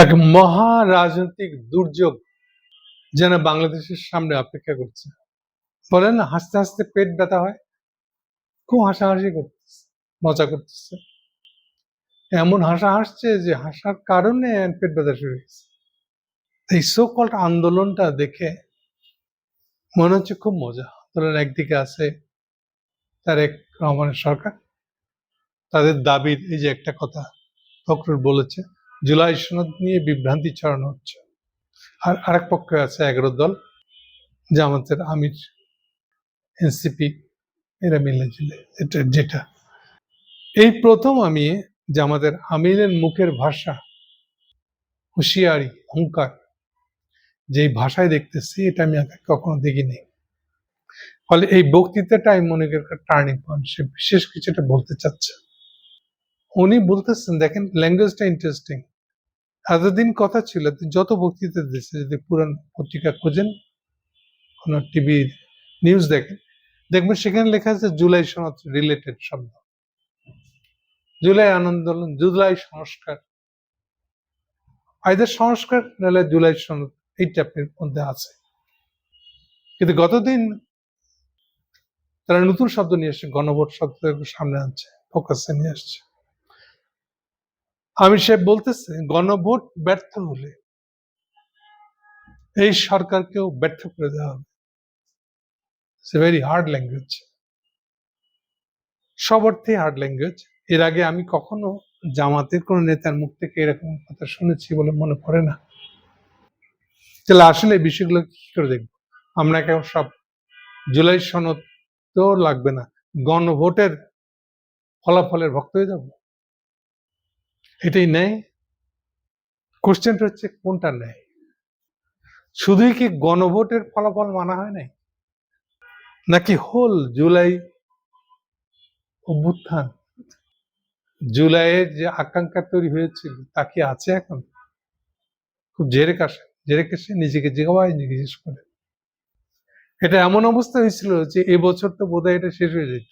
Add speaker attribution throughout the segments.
Speaker 1: এক মহা রাজনৈতিক দুর্যোগ যেন বাংলাদেশের সামনে অপেক্ষা করছে। বলেন না, হাসতে হাসতে পেট ব্যথা হয়। খুব হাসাহাসি করতেছে, মজা করতেছে, এমন হাসা হাসছে যে হাসার কারণে পেট ব্যথা শুরু হয়েছে। এই সো কল্ড আন্দোলনটা দেখে মনে হচ্ছে খুব মজা। ধরেন একদিকে আছে তারেক রহমানের সরকার, তাদের দাবির এই যে একটা কথা ফখরুল বলেছে, জুলাই সনদ নিয়ে বিভ্রান্তি ছড়ানো হচ্ছে। আর আরেক পক্ষে আছে 11 দল, জামাতের আমির, এনসিপি, এরা মিলে ঝিলে যেটা এই প্রথম আমি জামাতের আমিরের মুখের ভাষা, হুঁশিয়ারি, হুঙ্কার, যেই ভাষায় দেখতেছি এটা আমি আগে কখনো দেখিনি। ফলে এই বক্তৃতাটা আমি মনে করি একটা টার্নিং পয়েন্ট। সে বিশেষ কিছুটা বলতে চাচ্ছে। উনি বলতেছেন, দেখেন ল্যাঙ্গুয়েজটা ইন্টারেস্টিং। এতদিন কথা ছিল, যত বক্তৃতা দিচ্ছে, যদি পুরান পত্রিকা খোঁজেন, কোন টিভির নিউজ দেখেন, দেখবেন সেখানে লেখা আছে জুলাই সনদ রিলেটেড শব্দ, জুলাই আন্দোলন, জুলাই সংস্কার, আইদার সংস্কার নাহলে জুলাই সনদ, এই টাইপের মধ্যে আছে। কিন্তু গতদিন তারা নতুন শব্দ নিয়ে আসছে, গণভোট শব্দ সামনে আনছে, ফোকাসে নিয়ে আসছে। আমির সাহেব বলতেছে গণভোট ব্যর্থ হলে এই সরকারকেও ব্যর্থ করে দেওয়া হবে। It's a very hard language, সব অর্থেই হার্ড ল্যাঙ্গুয়েজ। এর আগে আমি কখনো জামাতের কোন নেতার মুখ থেকে এরকম কথা শুনেছি বলে মনে পড়ে না। তাহলে আসলে এই বিষয়গুলো কি করে দেখবো আমরা? কেউ সব জুলাই সনদ তো লাগবে না, গণভোটের ফলাফলের ভক্ত হয়ে যাব? এটাই ন্যায়? কোশ্চেনটা হচ্ছে কোনটা ন্যায়? শুধুই কি গণভোটের ফলাফল মানা হয় নাই, নাকি হোল জুলাই অভ্যুত্থান, জুলাইয়ের যে আকাঙ্ক্ষা তৈরি হয়েছিল তা কি আছে এখন? খুব জেরে কাশে নিজেকে জিজ্ঞেস করে। এটা এমন অবস্থা হয়েছিল যে এবছর তো বোধহয় এটা শেষ হয়ে যেত।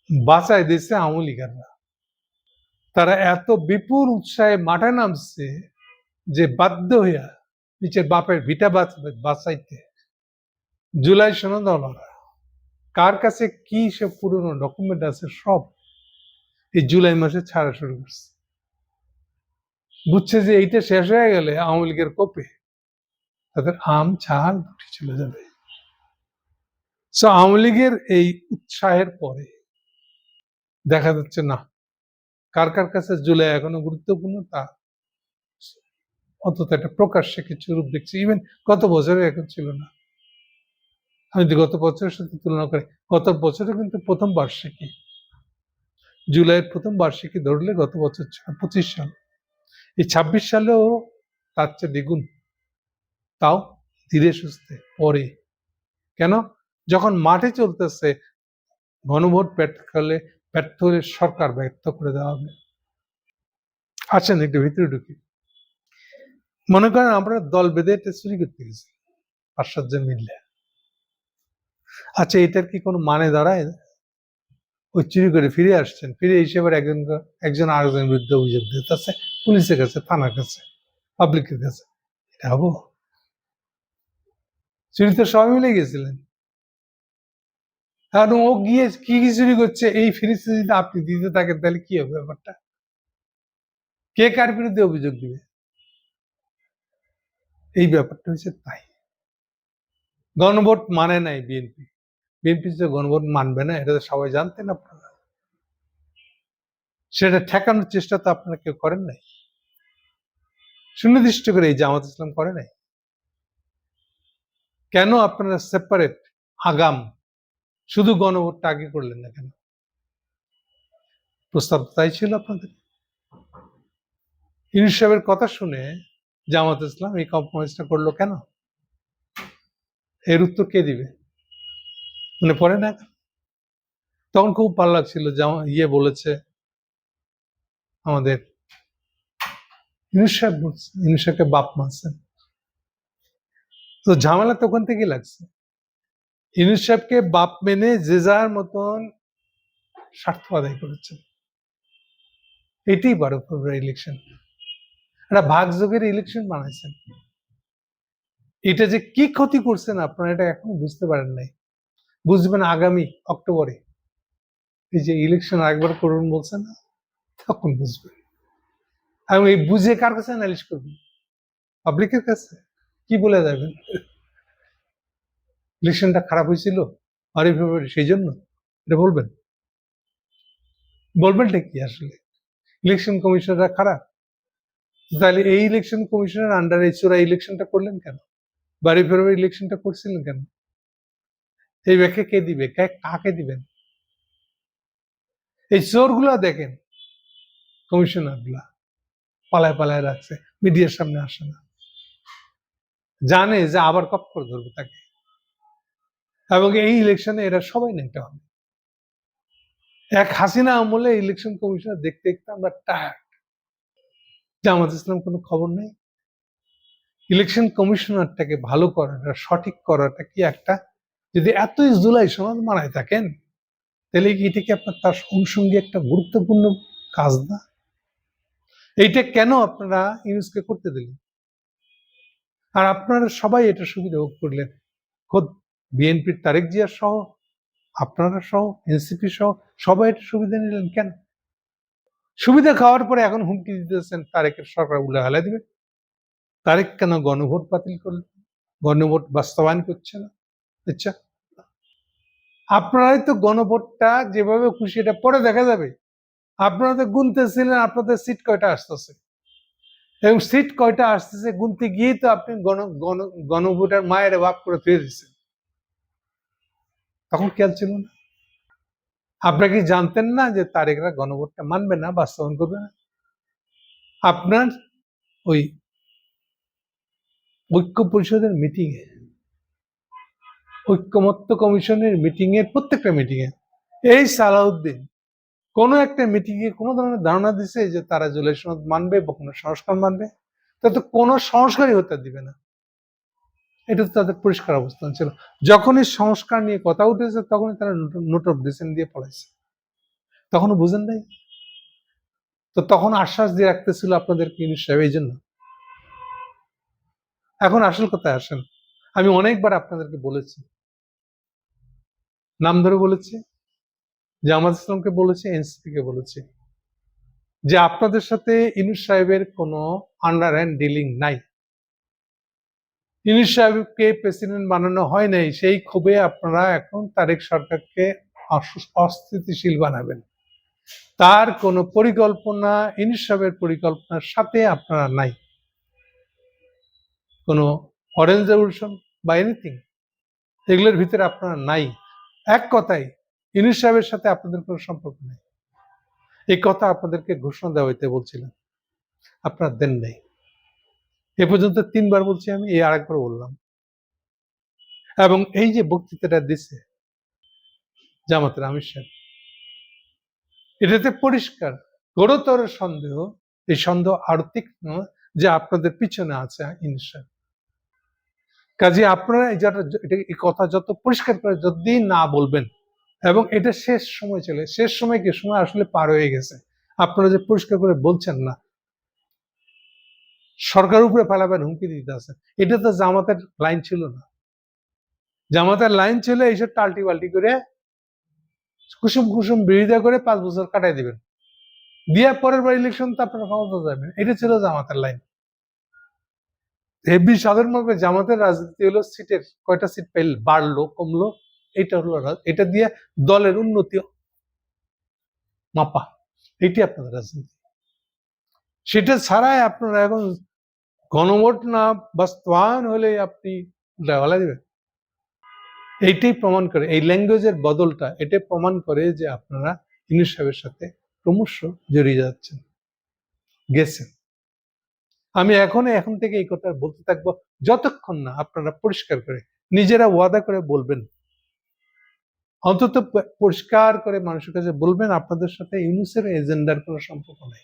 Speaker 1: বাঁচায় দিচ্ছে আওয়ামী লীগাররা। তারা এত বিপুল উৎসাহে মাঠে নামছে যে বাধ্য হইয়া নিচের বাপের ভিটা বাঁচাইতে জুলাই সনদ ওনারা, কার কাছে কি সব পুরনো ডকুমেন্ট আছে সব এই জুলাই মাসে ছাড়া শুরু করছে। বুঝছে যে এইটা শেষ হয়ে গেলে আওয়ামী লীগের কোপে তাদের আম ছাল উঠে চলে যাবে। আওয়ামী লীগের এই উৎসাহের পরে দেখা যাচ্ছে না, কার কার কাছে জুলাই এখনো গুরুত্বপূর্ণ তা অন্তত একটা প্রকাশ্যে কিছু রূপ দেখছি। ইভেন গত বছরে এখন ছিল না। আমি যদি গত বছরের সাথে তুলনা করি, গত বছরে কিন্তু প্রথম বার্ষিকী, জুলাইয়ের প্রথম বার্ষিকী ধরলে গত বছর ছিল 25 সাল, এই 26 সালেও তার চেয়ে দ্বিগুণ, তাও ধীরে সুস্থে পরে। কেন? যখন মাঠে চলতেছে গণভোট ব্যর্থ হলে সরকার ব্যর্থ করে দেওয়া হবে। আসেন একটু ভিতরে ঢুকি। মনে করেন আমরা দল বেঁধে এটা চুরি করতে গেছি 5-7 জন মিললে। আচ্ছা, এটার কি কোনো মানে দাঁড়ায়? ওই চুরি করে ফিরে আসছেন, ফিরে এসে আবার একজন আরেকজনের বিরুদ্ধে অভিযোগ দিতেছে পুলিশের কাছে, থানার কাছে, পাবলিকের কাছে। এটা হবো? চুরি তো সবাই মিলে গেছিলেন। কারণ ও গিয়ে কি চুরি করছে এই ফিরিস্তি যদি আপনি দিতে থাকেন তাহলে কি হবে ব্যাপারটা? কে কার বিরুদ্ধে অভিযোগ দিবে? এই ব্যাপারটা হচ্ছে তাই। গণভোট মানে নাই বিএনপি। বিএনপি যে গণভোট মানবে না এটা তো সবাই জানতেন আপনারা। সেটা ঠেকানোর চেষ্টা তো আপনারা কেউ করেন নাই, সুনির্দিষ্ট করে এই জামাত ইসলাম করে নাই। কেন আপনারা সেপারেট আগাম শুধু গণভোটটা আগে করলেন না কেন? প্রস্তাব তাই ছিল আপনাদের। ইউনূস সাহেবের কথা শুনে জামাত ইসলাম এই কম্প্রোমাইজটা করলো কেন? এর উত্তর কে দিবে? মনে পড়ে না? তখন খুব ভালো লাগছিল, বলেছে আমাদের ইউনূস সাহেব, ইউনূস সাহেবকে বাপ মানছেন। তো ঝামেলা তখন থেকেই লাগছে। ইউনূস সাহেবকে বাপ মেনে যে যার মতন স্বার্থ আদায় করেছেন। এটাই 12 ফেব্রুয়ারি ইলেকশন। একটা ভাগযোগের ইলেকশন বানাইছেন। এটা যে কি ক্ষতি করছেন আপনারা এটা এখনো বুঝতে পারেন নাই। বুঝবেন আগামী অক্টোবরে। এই যে ইলেকশন আরেকবার করুন বলছেন না, তখন বুঝবেন। এবং এই বুঝে কার কাছে নালিশ করবেন? পাবলিকের কাছে। কি বলে যাবেন? ইলেকশনটা খারাপ হয়েছিল 12 ফেব্রুয়ারি, সেই জন্য এটা বলবেন? বলবেনটা কি আসলে? ইলেকশন কমিশনাররা খারাপ? তাহলে এই ইলেকশন কমিশনের আন্ডারে চোরা ইলেকশনটা করলেন কেন? 12 ফেব্রুয়ারি ইলেকশনটা করছিলেন কেন? এই ব্যাখ্যা কে দিবে? কাকে দিবেন? এই চোরগুলা দেখেন, কমিশনার গুলা পালায় পালায় রাখছে, মিডিয়ার সামনে আসে না, জানে যে আবার কপ্পর ধরবে তাকে। এবং এই ইলেকশনে এরা সবাই নেতা হবে। এক হাসিনা আমলে ইলেকশন কমিশনার দেখতে দেখতে আমরা টায়ার্ড। জামাত ইসলাম কোনো খবর নেই। ইলেকশন কমিশনারটাকে ভালো করাটা, সঠিক করাটা কি একটা, যদি এতই জুলাই সনদ মানায় থাকেন, তাহলে এটা কি আপনার তার অনুষঙ্গে একটা গুরুত্বপূর্ণ কাজ না? এইটা কেন আপনারা ইউনুসকে করতে দিলেন? আর আপনারা সবাই এটা সুবিধা ভোগ করলেন। খোদ বিএনপির তারেক জিয়া সহ, আপনারা সহ, এনসিপি সহ সবাই এটা সুবিধা নিলেন কেন? সুবিধা খাওয়ার পরে এখন হুমকি দিতেছেন তারেকের সরকার উল্লে হেলা দিবে। তারেক কেন গণভোট বাতিল করলো? গণভোট বাস্তবায়ন করছে না? আচ্ছা, আপনারাই তো গণভোটটা যেভাবে খুশি এটা পরে দেখা যাবে। আপনারা তো গুনতেছিলেন আপনাদের সিট কয়টা আসতেছে, এবং সিট কয়টা আসতেছে গুনতে গিয়ে তো আপনি গণভোটার মায়ের বাপ করে ফিরে দিচ্ছেন। তখন খেয়াল ছিল না? আপনারা কি জানতেন না যে তারেকরা গণভোটটা মানবে না, বাস্তবায়ন করবে না? আপনার ওই ঐক্য পরিষদের মিটিং এ, ঐক্যমত্য কমিশনের মিটিং এর প্রত্যেকটা মিটিং এ এই সালাউদ্দিন কোনো একটা মিটিং এ কোনো ধরনের ধারণা দিছে যে তারা জুলাই সনদ মানবে বা কোনো সংস্কার মানবে? তো কোনো সংস্কারই হতে দিবে না। এটা তো তাদের পরিষ্কার অবস্থান ছিল। যখনই সংস্কার নিয়ে কথা উঠেছে তখনই তারা নোট অফ ডিসেন্ট দিয়ে পড়াইছে। তখনও বুঝেন নাই? তো তখন আশ্বাস দিয়ে রাখতেছিল আপনাদেরকে ইউনূস সাহেব, এই জন্য। এখন আসল কথায় আসেন। আমি অনেকবার আপনাদেরকে বলেছি, নাম ধরে বলেছি, জামাত ইসলামকে বলেছি, এনসিপি কে বলেছি যে আপনাদের সাথে ইউনূস সাহেবের কোনো আন্ডারহ্যান্ড ডিলিং নাই। ইউনূস সাহেবকে প্রেসিডেন্ট বানানো হয় নাই, সেই ক্ষোভে আপনারা এখন তারেক সরকারকে অস্থিতিশীল বানাবেন। তার কোনো পরিকল্পনা ইউনূস সাহেবের পরিকল্পনার সাথে আপনারা নাই। কোনো অরেঞ্জ রেভলিউশন বা এনিথিং, এগুলোর ভিতরে আপনারা নাই। এক কথায় ইউনূস সাহেবের সাথে আপনাদের কোনো সম্পর্ক নেই। এই কথা আপনাদেরকে ঘোষণা দেওয়া হইতে বলছিলাম, আপনারা দেন নাই। এ পর্যন্ত 3 বার বলছি আমি, এই আরেকবার বললাম। এবং এই যে বক্তৃতাটা দিছে জামাতের আমির সাহেব, এটাতে পরিষ্কার গুরুতর সন্দেহ, এই সন্দেহ আরো তীক্ষ্ণ যে আপনাদের পিছনে আছে ইউনূস সাহেব। কাজে আপনারা এই কথা যত পরিষ্কার করে যদি না বলবেন, এবং এটা শেষ সময় চলে, শেষ সময় কি, সময় আসলে পার হয়ে গেছে। আপনারা যে পরিষ্কার করে বলছেন না, সরকার উপরে ফেলাবেন হুমকি দিতে আছেন, এটা তো জামাতের লাইন ছিল না। জামাতের লাইন ছিল এইসব টাল্টি বাল্টি করে কুসুম কুসুম বিরোধিতা করে 5 বছর কাটাই দিবেন, দিয়ে পরের বার ইলেকশন তো আপনারা ক্ষমতা যাবেন। এটা ছিল জামাতের লাইন। হেভি সাধারণভাবে জামাতের রাজনীতি হলো সিটের কয়টা সিট পাইল, বাড়লো কমলো, এটা হলো এটা দিয়ে দলের উন্নতি মাপা, এটি আপনাদের রাজনীতি। সেটা ছাড়াই আপনারা এখন গণভোট না বাস্তবায়ন হলে আপনি দেওয়ালা দিবেন। এইটাই প্রমাণ করে, এই ল্যাঙ্গুয়েজের বদলটা এটাই প্রমাণ করে যে আপনারা ইউনূস সাহেবের সাথে ক্রমশ জড়িয়ে যাচ্ছেন, গেছেন। আমি এখন থেকে এই কথা বলতে থাকবো যতক্ষণ না আপনারা পরিষ্কার করে নিজেরা ওয়াদা করে বলবেন, অন্তত পরিষ্কার করে মানুষের কাছে বলবেন আপনাদের সাথে ইউনূসের এজেন্ডার কোনো সম্পর্ক নেই।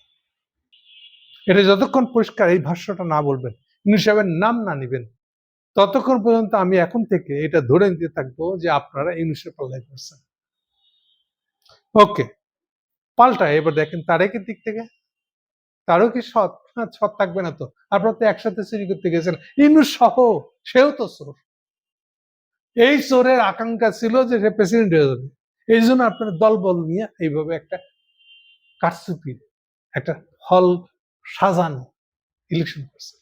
Speaker 1: এটা যতক্ষণ পরিষ্কার এই ভাষ্যটা না বলবেন, ইউনূস সাহেবের নাম না নিবেন, ততক্ষণ পর্যন্ত আমি এখন থেকে এটা ধরে নিতে থাকবো যে আপনারা ইউনূসের পাল্লায় পড়ছেন। ওকে, পাল্টা এবার দেখেন তারেকের দিক থেকে। তারও কি সৎ? সৎ থাকবে না তো। আপনারা তো একসাথে চুরি করতে গেছেন, ইউনূস সহ, সেও তো চোর। এই চোরের আকাঙ্ক্ষা ছিল যে সে প্রেসিডেন্ট হয়ে যাবে, এই জন্য আপনার দলবল নিয়ে এইভাবে একটা কারচুপি, একটা ফল সাজানো ইলেকশন করছে।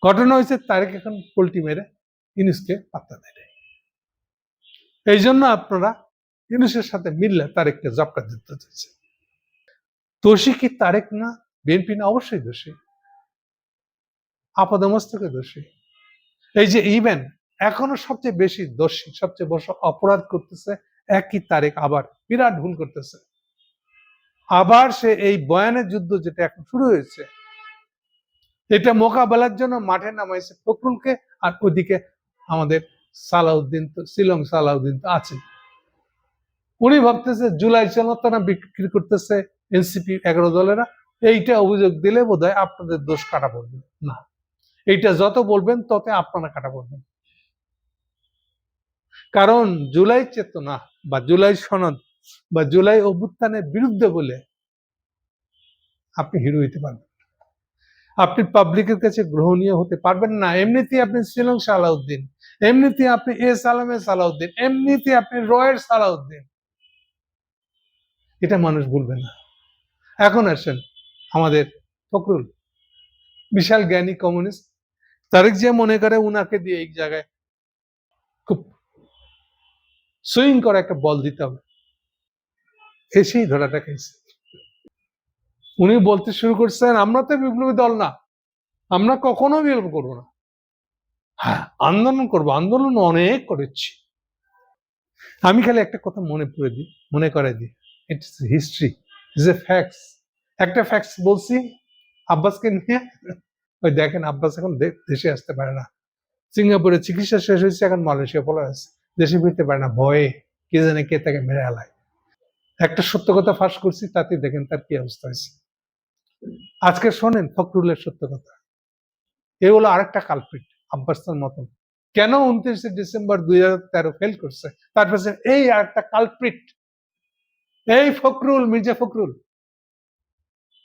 Speaker 1: ঘটনা হয়েছে তারেক এখন পোল্টি মেরে ইউনূসকে পাত্তা দেয়। এই জন্য আপনারা ইউনূসের সাথে মিললে তারেককে জবকা দিতে চাইছে। দোষী কি তারেক না? বিএনপি না? অবশ্যই দোষী, আপাদমস্তকে দোষী। এই যে ইভেন এখনো সবচেয়ে বেশি দোষী, সবচেয়ে বড় অপরাধ করতেছে একই তারেক, আবার বিরাট ভুল করতেছে। আবার সে এই বয়ানের যুদ্ধ যেটা এখন শুরু হয়েছে, এটা মোকাবেলার জন্য মাঠে নামাইছে ফখরুলকে, আর ওদিকে আমাদের সালাউদ্দিন তো, শিলং সালাউদ্দিন তো আছে। উনি ভাবতেছে জুলাই চালানা বিক্রি করতেছে এনসিপি 11 দলেরা, এইটা অভিযোগ দিলে বোধহয় আপনাদের দোষ কাটা পড়বে না। এইটা যত বলবেন তত আপনারা কাটা পড়বেন। কারণ জুলাই চেতনা বা জুলাই সনদ বা জুলাই অভ্যুত্থানের বিরুদ্ধে বলে আপনি হিরো হইতে পারবেন, আপনি পাবলিকের কাছে গ্রহণীয় হতে পারবেন না। এমনিতেই আপনি শ্রীলং সালাউদ্দিন, এমনিতে আপনি সালামের সালাউদ্দিন, এমনিতে আপনি রয়ের সালাউদ্দিন, এটা মানুষ বলবে না। এখন আসেন আমাদের ফখরুল, বিশাল জ্ঞানী কমিউনিস্ট, তারেক যে মনে করে উনাকে দিয়ে এই জায়গায় খুব সুইং করে একটা বল দিতে হবে, এসেই ধরাটা খাইছে। উনি বলতে শুরু করছেন আমরা তো বিপ্লবী দল না, আমরা কখনো বিপ্লব করবো না। হ্যাঁ, আন্দোলন করবো, আন্দোলন অনেক করেছি। আমি খালি একটা কথা মনে করে দিই, it's history, is a facts. একটা ফ্যাক্টস বলছি আব্বাসকে নিয়ে, ওই দেখেন আব্বাস এখন দেশে আসতে পারে না, সিঙ্গাপুরে চিকিৎসা শেষ হয়েছে, এখন মালয়েশিয়া পড়ে আছে, দেশে ফিরতে পারে না ভয়ে, কে জানে কে তাকে মেরে আলায়। একটা সত্য কথা ফাঁস করছি, তাতে দেখেন তার কি অবস্থা হয়েছে। আজকে শোনেন ফখরুলের সত্য কথা, এ হলো আরেকটা কালপ্রিট আব্বাসের মতন। কেন 29 ডিসেম্বর 2013 ফেল করছে, তার পেছনে এই আরেকটা কালপ্রিট, এই ফখরুল, মির্জা ফখরুল।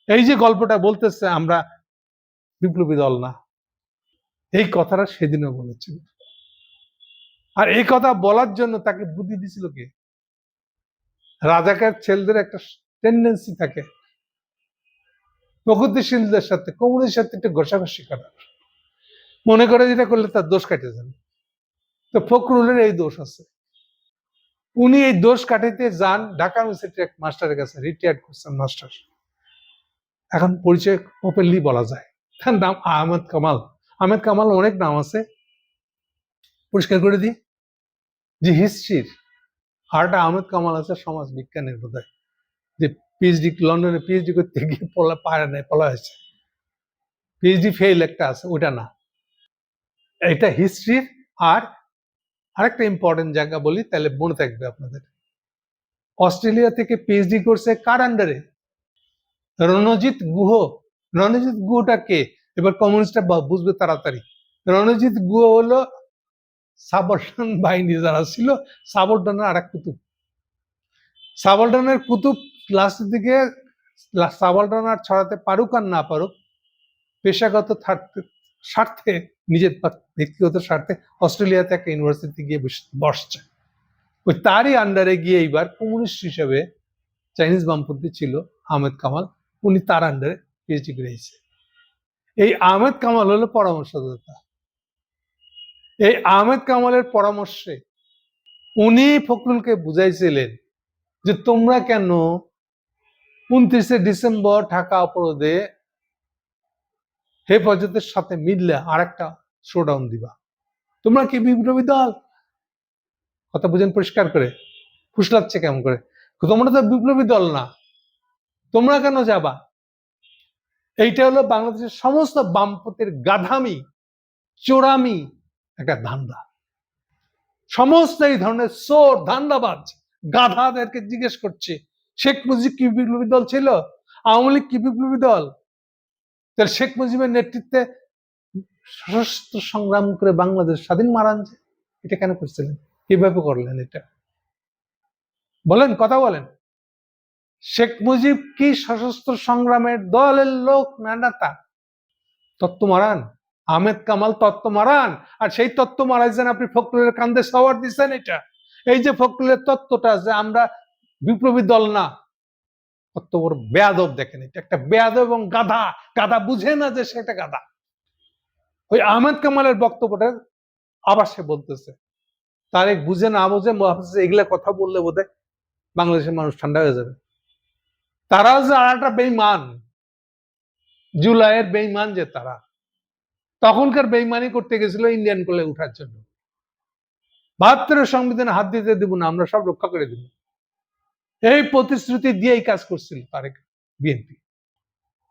Speaker 1: এই যে গল্পটা বলতেছে আমরা বিপ্লবী দল না, এই কথাটা সেদিনও বলেছিল। আর এই কথা বলার জন্য তাকে বুদ্ধি দিছিল কে? রাজাকার ছেলেদের একটা টেন্ডেন্সি থাকে প্রগতিশীলদের সাথে, কমিউনিস্টের সাথে একটু ঘষাঘষি করার, মনে করে যেটা করলে তার দোষ কাটে যাবে। তো ফখরুলের এই দোষ আছে, উনি এই দোষ কাটাইতে যান ঢাকা ইউনিভার্সিটির এক মাস্টারের কাছে, রিটায়ার্ড করছেন মাস্টার, এখন পরিচয় ওপেনলি বলা যায়, তার নাম আহমেদ কামাল। আহমেদ কামাল অনেক নাম আছে, পরিষ্কার করে দিই যে হিস্ট্রির আরেকটা আহমেদ কামাল আছে সমাজ বিজ্ঞানের, বোধহয় যে পিএইচডি লন্ডনে পিএইচডি করতে গিয়ে পারে নাই, পলা হয়েছে, পিএইচডি ফেল একটা আছে, ওটা না, এটা হিস্ট্রির। আর আরেকটা ইম্পর্টেন্ট জায়গা বলি, তাহলে মনে থাকবে আপনাদের, অস্ট্রেলিয়া থেকে পিএইচডি করছে কার আন্ডারে? রণজিৎ গুহ। রণজিৎ গুহটা কে? এবার কমিউনিস্টরা বুঝবে তাড়াতাড়ি। রণজিৎ গুহ হলো সাবর্ডন বাহিনী যারা ছিল, সাবর্ডনের আর এক কুতুব। সাবর্ডনের কুতুব লাস্টের দিকে সাবর্ডন আর ছড়াতে পারুক আর না পারুক, পেশাগত স্বার্থে, নিজের ব্যক্তিগত স্বার্থে অস্ট্রেলিয়াতে একটা ইউনিভার্সিটি গিয়ে বসছে। ওই তারই আন্ডারে গিয়ে এইবার কমিউনিস্ট হিসেবে, চাইনিজ বামপন্থী ছিল আহমেদ কামাল, উনি তার আন্ডারে পিএইচডি করেছে। এই আহমেদ কামাল হলো পরামর্শদাতা। এই আহমেদ কামালের পরামর্শে উনি ফখরুলকে বুঝাইছিলেন যে তোমরা কেন 29 ডিসেম্বর ঢাকা অবরোধে হেফাজতের সাথে মিললে আরেকটা শোডাউন দিবা? তোমরা কি বিপ্লবী দল? কথা বুঝেন পরিষ্কার করে, ফুসলাচ্ছে কেমন করে, তোমরা তো বিপ্লবী দল না, তোমরা কেন যাবা? এইটা হলো বাংলাদেশের সমস্ত বামপন্থীর গাধামি, চোরামি একটা ধান্দা। সমস্ত এই ধরনের চোর ধান্দাবাজ গাধাদেরকে জিজ্ঞেস করছে শেখ মুজিব কি বিপ্লবী দল ছিল? আওয়ামী লীগ কি বিপ্লবী দল? তাহলে শেখ মুজিবের নেতৃত্বে সশস্ত্র সংগ্রাম করে বাংলাদেশ স্বাধীন মারান, এটা কেন করছিলেন? কিভাবে করলেন এটা? বলেন, কথা বলেন। শেখ মুজিব কি সশস্ত্র সংগ্রামের দলের লোক না নেতা? তত্ত্ব মারান। আহমেদ কামাল তত্ত্ব মারান, আর সেই তত্ত্ব মারাইছেন আপনি ফখরুলের কান্দে সওয়ার দিচ্ছেন। এটা এই যে ফখরুলের তত্ত্বটা যে আমরা বিপ্লবী দল না, কত বড় বেয়াদব দেখেন। এটা একটা বেয়াদব এবং গাধা। গাধা বুঝে না যে সে একটা গাধা। ওই আহমেদ কামালের বক্তব্যটা আবার সে বলতেছে, তারেক বুঝে না বুঝে ভাবছে এগুলা কথা বললে বোধহয় বাংলাদেশের মানুষ ঠান্ডা হয়ে যাবে। তারাও যে আরেকটা বেইমান, জুলাইয়ের বেইমান যে তারা তখনকার বেইমানি করতে গেছিল ইন্ডিয়ান কোলে উঠার জন্য। ৭২ সংবিধানে হাত দিতে দিব না, আমরা সব রক্ষা করে দিব, এই প্রতিশ্রুতি দিয়েই কাজ করছিল তারেক বিএনপি।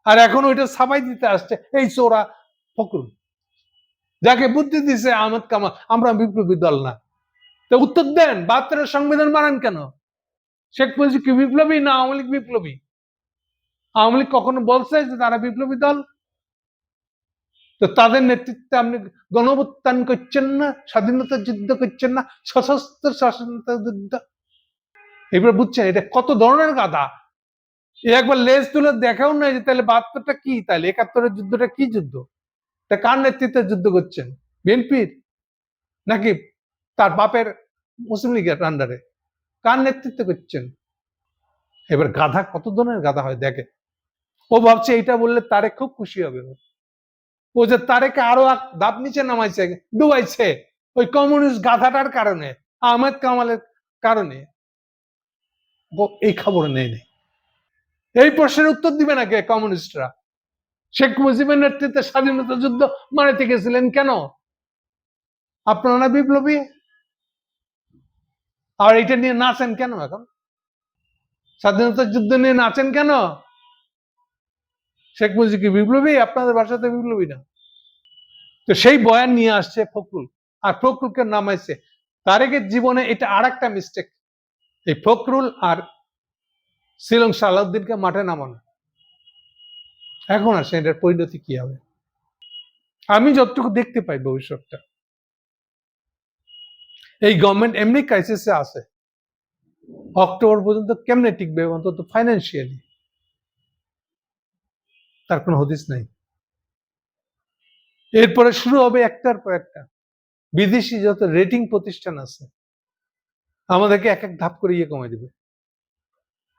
Speaker 1: আর এখন ওইটা ছাপাই দিতে আসছে এই চোরা ফখরুল, যাকে বুদ্ধি দিছে আহমেদ কামাল আমরা বিপ্লবী দল না। তো উত্তর দেন, ৭২ সংবিধান মানেন কেন? শেখ মুজিব কি বিপ্লবী না আওয়ামী লীগ বিপ্লবী? আওয়ামী লীগ কখনো বলছে যে তারা বিপ্লবী দল? তো তাদের নেতৃত্বে আপনি গণঅভ্যুত্থান করছেন না, স্বাধীনতা যুদ্ধ করছেন না, সশস্ত্র স্বাধীনতা যুদ্ধ। এবার বুঝছেন এটা কত ধরনের গাধা। একবার লেজ তুলে দেখাও না যে তাহলে ৭২টা কি, তাহলে ৭১-এর যুদ্ধটা কি যুদ্ধ? তা কার নেতৃত্বে যুদ্ধ করছেন? বিএনপির নাকি তার বাপের মুসলিম লীগের আন্ডারে? কার নেতৃত্বে করছেন? এবার গাধা কত ধরনের গাধা হয় দেখে। ও ভাবছে এটা বললে তারেক খুব খুশি হবে। ও যে তারেকে আরো ধাপ নিচে নামাইছে, ডুবাইছে ওই কমিউনিস্ট গাধাটার কারণে, আহমেদ কামালের কারণে। এই খবর নেই। এই প্রশ্নের উত্তর দিবে না কে? কমিউনিস্টরা। শেখ মুজিবের নেতৃত্বে স্বাধীনতা যুদ্ধ মারাতে গেছিলেন কেন? আপনারা বিপ্লবী, আর এটা নিয়ে নাচেন কেন? এখন স্বাধীনতা যুদ্ধ নিয়ে নাচেন কেন? শেখ মুজিব কি বিপ্লবী? আপনাদের ভাষাতে বিপ্লবী না। তো সেই বয়ান নিয়ে আসছে ফখরুল, আর ফখরুলকে নামাইছে। তারেকের জীবনে এটা আর একটা মিস্টেক, এই ফখরুল আর শিলং সালাউদ্দিনকে মাঠে নামানো। এখন আসে এটার পরিণতি কি হবে? আমি যতটুকু দেখতে পাই ভবিষ্যৎটা, এই গভর্নমেন্ট এমনি ক্রাইসিসে আছে, অক্টোবর পর্যন্ত কেমনে টিকবে অন্তত ফাইন্যান্সিয়ালি তার কোনো হদিস নাই। এরপরে শুরু হবে একটার পর একটা বিদেশি যত রেটিং প্রতিষ্ঠান আছে আমাদেরকে এক এক ধাপ করে কমাই দেবে,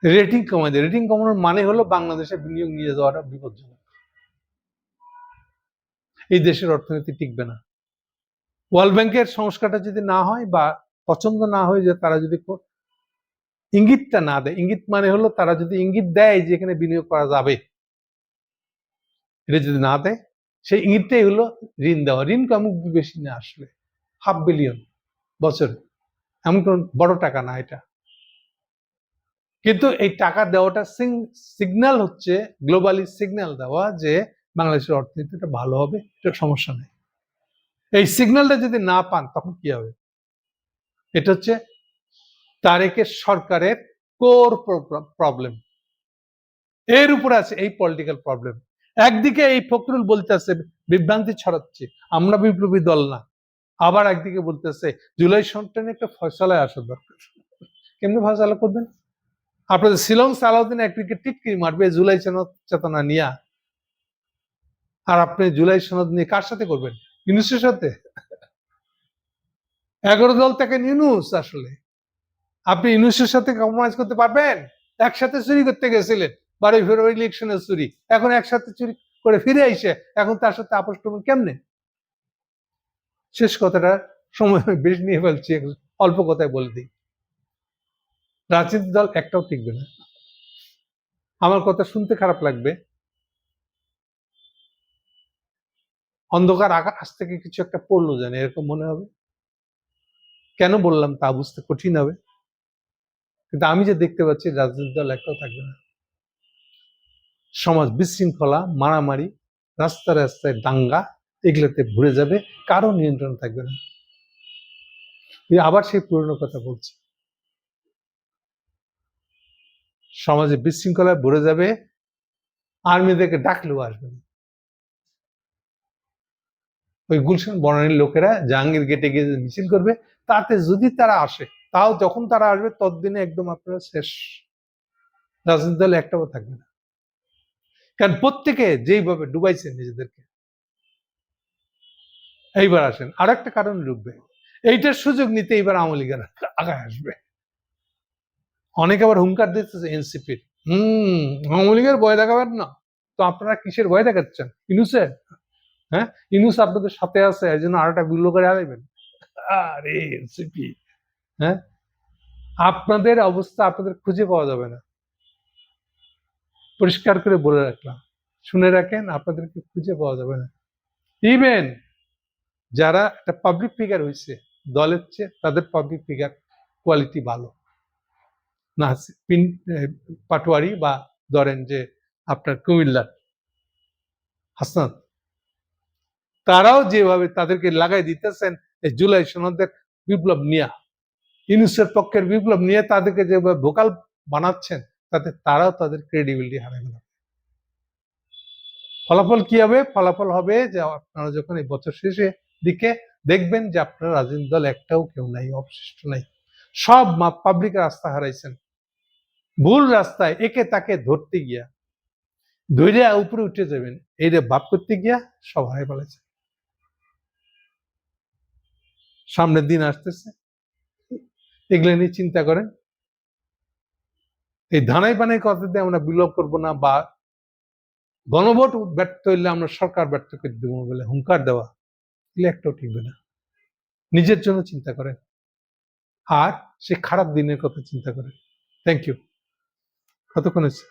Speaker 1: রেটিং কমাই দেবে। রেটিং কমানোর মানে হলো বাংলাদেশে বিনিয়োগ নিয়ে যাওয়াটা বিপজ্জনক। এই দেশের অর্থনীতি টিকবে না। ওয়ার্ল্ড ব্যাংকের সংস্কারটা যদি না হয় বা পছন্দ না হয়, যে তারা যদি ইঙ্গিতটা না দেয়, ইঙ্গিত মানে হলো তারা যদি ইঙ্গিত দেয় যে এখানে বিনিয়োগ করা যাবে, এটা যদি না দেয়, সেই ইঙ্গিতটাই হলো ঋণ দেওয়া। ঋণ কম বেশি না, আসলে $500 বিলিয়ন বছরে, এমন কোন বড় টাকা না এটা। কিন্তু এই টাকা দেওয়াটা সিগন্যাল হচ্ছে, গ্লোবালি সিগন্যাল দেওয়া যে বাংলাদেশের অর্থনীতিটা ভালো হবে, এটা সমস্যা নেই। এই সিগন্যালটা যদি না পান তখন কি হবে? এটা হচ্ছে তারেকের সরকারের কোর প্রবলেম। এর উপরে আছে এই পলিটিক্যাল প্রবলেম। একদিকে এই ফখরুল বলতেছে, বিভ্রান্তি ছড়াচ্ছে আমরা বিপ্লবী দল না, আবার একদিকে বলতেছে জুলাই সনদে একটা ফয়সালায় আসা দরকার। কেমনি ফয়সালা করবেন? আপনাদের শিলং সালাউদ্দিন একদিকে টিটকিরি মারবে জুলাই সনদ চেতনা নিয়ে, আর আপনি জুলাই সনদ নিয়ে কার সাথে করবেন? ইউনূসের সাথে? 11 দল থেকে ইউনূস, আসলে আপনি ইউনূসের সাথে কম্প্রোমাইজ করতে পারবেন? একসাথে চুরি করতে গেছিলেন 12 ফেব্রুয়ারি ইলেকশনের চুরি, এখন একসাথে চুরি করে ফিরে আইসে এখন তার সাথে আপোষ করবেন কেমনে? শেষ কথাটা, সময় বেশি নিয়ে ফেলছি, অল্প কথায় বলে দিই, রাজনীতি দল একটাও টিকবে না। আমার কথা শুনতে খারাপ লাগবে, অন্ধকার আকাশ থেকে কিছু একটা পড়লো জানি এরকম মনে হবে। কেন বললাম তা বুঝতে কঠিন হবে, কিন্তু আমি যে দেখতে পাচ্ছি রাজনীতি দল একটাও থাকবে না। সমাজ বিশৃঙ্খলা, মারামারি, রাস্তায় রাস্তায় দাঙ্গা, এগুলোতে ভরে যাবে, কারো নিয়ন্ত্রণ থাকবে না। আবার সেই পুরনো কথা বলছি, সমাজে বিশৃঙ্খলায় ভরে যাবে, আর্মিদেরকে ডাকলেও আসবে না। ওই গুলশান বনানীর লোকেরা জাহাঙ্গীর গেটে গিয়ে মিছিল করবে, তাতে যদি তারা আসে, তাও যখন তারা আসবে ততদিনে একদম আপনারা শেষ। রাজনৈতিক দল একটাও থাকবে না, কারণ প্রত্যেকে যেইভাবে ডুবাইছে নিজেদেরকে। এইবার আসেন আর একটা কারণ ডুববে, এইটার সুযোগ নিতে এইবার আওয়ামী লীগের আগায় আসবে। অনেকে আবার হুঙ্কার দিতেছে এনসিপির, আওয়ামী লীগের ভয় দেখাবেন না, তো আপনারা কিসের ভয় দেখাচ্ছেন? ইনুসের? হ্যাঁ, ইনুস আপনাদের সাথে আছে, এই জন্য আরেকটা গুল্লো করে আলাইবেন? আরে এনসিপি, হ্যাঁ, আপনাদের অবস্থা আপনাদের খুঁজে পাওয়া যাবে না, পরিষ্কার করে বলে রাখলাম, শুনে রাখেন, আপনাদেরকে খুঁজে পাওয়া যাবে না। ইভেন যারা একটা পাবলিক ফিগার হয়েছে দলের চেয়ে, তাদের পাবলিক ফিগার কোয়ালিটি ভালো না, পাটোয়ারি বা ধরেন যে আপনার কুমিল্লার হাসনাত, তারাও যেভাবে তাদেরকে লাগাই দিতেছেন এই জুলাই সনদের বিপ্লব নিয়ে, ইউনুসের পক্ষের বিপ্লব নিয়ে তাদেরকে যেভাবে ভোকাল বানাচ্ছেন, তাতে তারাও তাদের ক্রেডিবিলিটি হারাবে না। ফলাফল কি হবে? ফলাফল হবে যে আপনারা যখন এই বছর শেষে দিকে দেখবেন যে আপনার রাজনৈতিক দল একটাও কেউ নাই, অবশিষ্ট নাই, সব পাবলিক রাস্তা হারাইছেন, ভুল রাস্তায় একে তাকে ধরতে গিয়া, ধৈর্য উপরে উঠে যাবেন এইটা ভাব করতে গিয়া সব হারাই ফেলেছে। সামনের দিন আসতেছে, এগুলো নিয়ে চিন্তা করেন। এই ধানাই পানাই কথা দিয়ে আমরা বিলোপ করবো না, বা গণভোট ব্যর্থ হইলে আমরা সরকার ব্যর্থ করে দেবো বলে হুঙ্কার দেওয়া, এগুলো একটাও ঠিকবে না। নিজের জন্য চিন্তা করেন, আর সে খারাপ দিনের কথা চিন্তা করেন। Thank you. কতক্ষণ হচ্ছে?